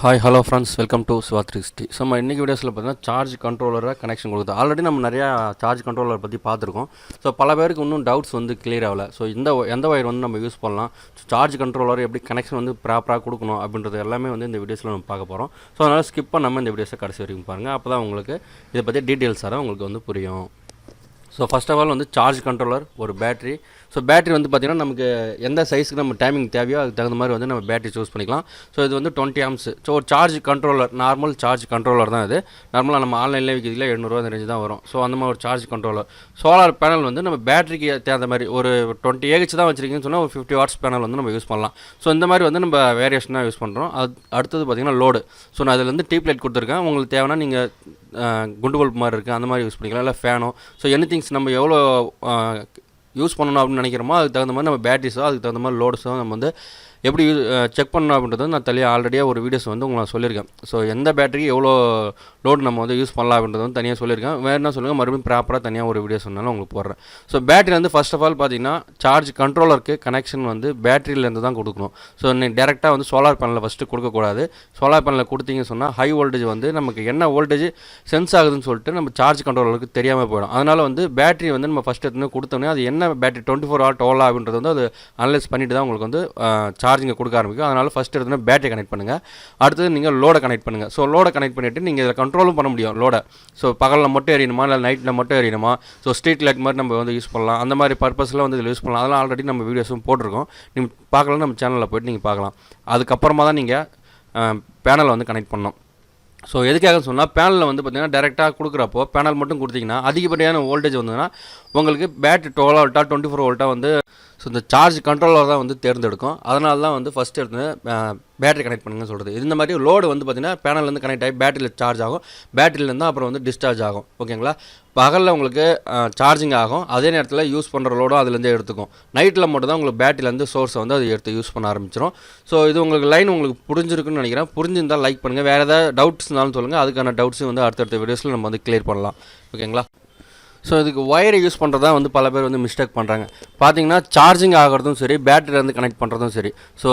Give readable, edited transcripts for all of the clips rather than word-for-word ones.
Hi hello friends, welcome to Siva 360. So நம்ம இன்றைக்கி வீடியோஸில் பார்த்தீங்கன்னா சார்ஜ் கண்ட்ரோலரை கனெக்ஷன் கொடுக்குது. ஆல்ரெடி நம்ம நிறையா சார்ஜ் கண்ட்ரோலர் பற்றி பார்த்துருக்கோம். ஸோ பல பேருக்கு இன்னும் டவுட்ஸ் வந்து கிளியர் ஆகலை. ஸோ எந்த ஒயர் வந்து நம்ம யூஸ் பண்ணலாம், சார்ஜ் கண்ட்ரோலர் எப்படி கனெக்ஷன் வந்து ப்ராப்பராக கொடுக்கணும் அப்படின்றது எல்லாமே வந்து இந்த வீடியோஸில் நம்ம பார்க்க போகிறோம். ஸோ அதனால் ஸ்கிப் பண்ணாமல் இந்த வீடியோஸை கடைசி வரைக்கும் பாருங்கள். அப்போ தான் உங்களுக்கு இதை பற்றி டீட்டெயில்ஸ் தர உங்களுக்கு வந்து புரியும். ஸோ ஃபஸ்ட் ஆஃப் ஆல் வந்து சார்ஜ் கண்ட்ரோலர், ஒரு பேட்ரி. ஸோ பேட்ரி வந்து பார்த்திங்கன்னா நமக்கு எந்த சைஸுக்கு நம்ம டைமிங் தேவையோ அதுக்கு தகுந்த மாதிரி வந்து நம்ம பேட்ரி சூஸ் பண்ணிக்கலாம். ஸோ இது வந்து 20 ஆம்ஸ். ஸோ ஒரு charge controller, normal charge controller தான் இது. நார்மலாக நம்ம ஆன்லைனில் விற்கிறதுல 700 அந்த ரேஞ்சு தான் வரும். ஸோ அந்த மாதிரி ஒரு சார்ஜ் கண்ட்ரோலர். சோலார் பேனல் வந்து நம்ம பேட்டரிக்கு தகுந்த மாதிரி ஒரு 20 ஏஹெச் தான் வச்சுருக்கீங்கன்னு சொன்னால் ஒரு 50 வாட்ஸ் பேனல் வந்து நம்ம யூஸ் பண்ணலாம். ஸோ இந்த மாதிரி வந்து நம்ம வேரியேஷனாக யூஸ் பண்ணுறோம். அடுத்தது பார்த்திங்கன்னா லோடு. ஸோ நான் அதில் வந்து டியூப் லைட் கொடுத்துருக்கேன். உங்களுக்கு தேவைன்னா நீங்கள் குண்டு பல்ப் மாதிரி இருக்குது அந்த மாதிரி யூஸ் பண்ணிக்கலாம், இல்லை ஃபேனோ. ஸோ எனிதிங்ஸ் நம்ம எவ்வளோ யூஸ் பண்ணணும் அப்படின்னு நினைக்கிறோமோ அதுக்கு தகுந்த மாதிரி நம்ம பேட்டரிஸோ அதுக்கு தகுந்த மாதிரி லோட்ஸோ நம்ம வந்து எப்படி செக் பண்ணணும் அப்படின்றது நான் தனியாக ஆல்ரெடியாக ஒரு வீடியோஸ் வந்து உங்களுக்கு சொல்லியிருக்கேன். ஸோ எந்த பேட்டரி எவ்வளோ லோடு நம்ம வந்து யூஸ் பண்ணலாம் அப்படின்றது வந்து தனியாக சொல்லியிருக்கேன். வேறு என்ன சொல்லுங்கள், மறுபடியும் ப்ராப்பராக தனியாக ஒரு வீடியோ சொன்னாலும் உங்களுக்கு போடுறேன். ஸோ பேட்டரி வந்து ஃபர்ஸ்ட் ஆஃப் ஆல் பார்த்தீங்கன்னா சார்ஜ் கண்ட்ரோலருக்கு கனெக்ஷன் வந்து பேட்டரியிலேருந்து தான் கொடுக்கணும். ஸோ நீங்கள் டேரெக்டாக வந்து சோலார் பேனலில் ஃபஸ்ட்டு கொடுக்கக்கூடாது. சோலார் பேனலில் கொடுத்தீங்கன்னு சொன்னால் ஹை வோல்டேஜ் வந்து நமக்கு என்ன வோல்டேஜ் சென்ஸ் ஆகுதுன்னு சொல்லிட்டு நம்ம சார்ஜ் கண்ட்ரோலருக்கு தெரியாமல் போயிடும். அதனால் வந்து பேட்டரி வந்து நம்ம ஃபஸ்ட்டு எடுத்து கொடுத்தோன்னே அது என்ன பேட்டரி 24 hour 12 அப்படின்றது வந்து அது அனலைஸ் பண்ணிட்டு தான் உங்களுக்கு வந்து சார்ஜிங்கை கொடுக்க ஆரம்பிக்கும். அதனால் ஃபஸ்ட் எடுத்து பேட்டரி கனெக்ட் பண்ணுங்கள். அடுத்தது நீங்கள் லோடை கனெக்ட் பண்ணுங்கள். ஸோ லோடை கனெக்ட் பண்ணிவிட்டு நீங்கள் இதில் கண்ட்ரோலும் பண்ண முடியும் லோடை. ஸோ பகலில் மட்டும் எரியணுமா இல்லை நைட்டில் மட்டும் எரியணுமா, ஸோ ஸ்ட்ரீட் லைட் மாதிரி நம்ம வந்து யூஸ் பண்ணலாம். அந்த மாதிரி பர்பஸில் வந்து இதில் யூஸ் பண்ணலாம். அதெல்லாம் ஆல்ரெடி நம்ம வீடியோஸும் போட்டிருக்கோம். நீங்கள் பார்க்கலாம், நம்ம சேனலில் போய்ட்டு நீங்கள் பார்க்கலாம். அதுக்கப்புறமா தான் நீங்கள் பேனலை வந்து கனெக்ட் பண்ணணும். ஸோ எதுக்காக சொன்னால் பேனலில் வந்து பார்த்திங்கன்னா டேரெக்டாக கொடுக்குறப்போ பேனல் மட்டும் கொடுத்தீங்கன்னா அதிகப்படியான வோல்டேஜ் வந்ததுன்னா உங்களுக்கு பேட்டரி 12 வோல்ட்டா 24 வோல்ட்டா வந்து ஸோ இந்த சார்ஜ் கண்ட்ரோலர் தான் வந்து தேர்ந்தெடுக்கும். அதனால தான் வந்து ஃபஸ்ட்டு எடுத்து பேட்டரி கனெக்ட் பண்ணுங்கன்னு சொல்கிறது. இந்த மாதிரி லோடு வந்து பார்த்திங்கன்னா பேனல்லேருந்து கனெக்ட் ஆகி பேட்டரியில் சார்ஜ் ஆகும், பேட்டரியிலேருந்து அப்புறம் வந்து டிஸ்சார்ஜ் ஆகும். ஓகேங்களா, பகலில் உங்களுக்கு சார்ஜிங் ஆகும், அதே நேரத்தில் யூஸ் பண்ணுற லோடும் அதுலேருந்தே எடுத்துக்கும். நைட்டில் மட்டும் தான் உங்களுக்கு பேட்டரியிலேருந்து சோர்ஸை வந்து அது எடுத்து யூஸ் பண்ண ஆரம்பிச்சிடும். ஸோ இது உங்களுக்கு லைன் உங்களுக்கு புரிஞ்சிருக்குன்னு நினைக்கிறேன். புரிஞ்சிருந்தால் லைக் பண்ணுங்கள். வேறு ஏதாவது டவுட்ஸ் இருந்தாலும் சொல்லுங்கள். அதுக்கான டவுட்ஸும் வந்து அடுத்தடுத்த வீடியோஸில் நம்ம வந்து கிளியர் பண்ணலாம். ஓகேங்களா. ஸோ இதுக்கு ஒயரை யூஸ் பண்ணுறதா வந்து பல பேர் வந்து மிஸ்டேக் பண்ணுறாங்க. பார்த்தீங்கன்னா சார்ஜிங் ஆகிறதும் சரி, பேட்டரியிலேருந்து கனெக்ட் பண்ணுறதும் சரி. ஸோ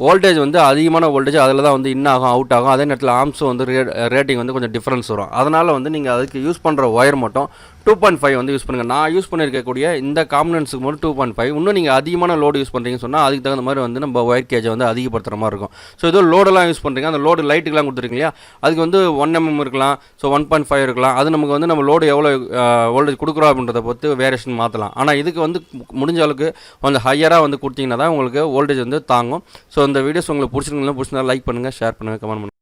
வோல்டேஜ் வந்து அதிகமான வோல்டேஜ் அதில் தான் வந்து இன் ஆகும், அவுட் ஆகும். அதே நேரத்தில் ஆம்ஸும் வந்து ரேட்டிங் வந்து கொஞ்சம் டிஃப்ரென்ஸ் வரும். அதனால் வந்து நீங்கள் அதுக்கு யூஸ் பண்ணுற ஒயர் மட்டும் 2.5 வந்து யூஸ் பண்ணுங்கள். நான் யூஸ் பண்ணியிருக்கக்கூடிய இந்த காம்பனன்ட்ஸுக்கு மட்டும் 2.5. இன்னும் நீங்கள் அதிகமான லோடு யூஸ் பண்ணுறீங்கன்னு சொன்னால் அதுக்கு தகுந்த மாதிரி வந்து நம்ம ஒயர் கேஜை வந்து அதிகப்படுத்துகிற மாதிரி இருக்கும். ஸோ ஏதோ லோடெல்லாம் யூஸ் பண்ணுறீங்க, அந்த லோடு லைட்டுக்கெலாம் கொடுத்துருக்கீங்க இல்லையா, அதுக்கு வந்து 1 mm இருக்கலாம், ஸோ 1.5 இருக்கலாம். அது நமக்கு வந்து நம்ம லோடு எவ்வளோ வோல்டேஜ் கொடுக்குறோம் அப்படின்றத பொறுத்து வேரியேஷன் மாற்றலாம். ஆனால் இதுக்கு வந்து முடிஞ்ச அளவுக்கு கொஞ்சம் ஹையராக வந்து கொடுத்தீங்கன்னா தான் உங்களுக்கு வோல்டேஜ் வந்து தாங்கும். ஸோ இந்த வீடியோஸ் உங்களுக்கு பிடிச்சிருந்தா லைக் பண்ணுங்கள், ஷேர் பண்ணுங்கள், கமெண்ட் பண்ணுங்கள்.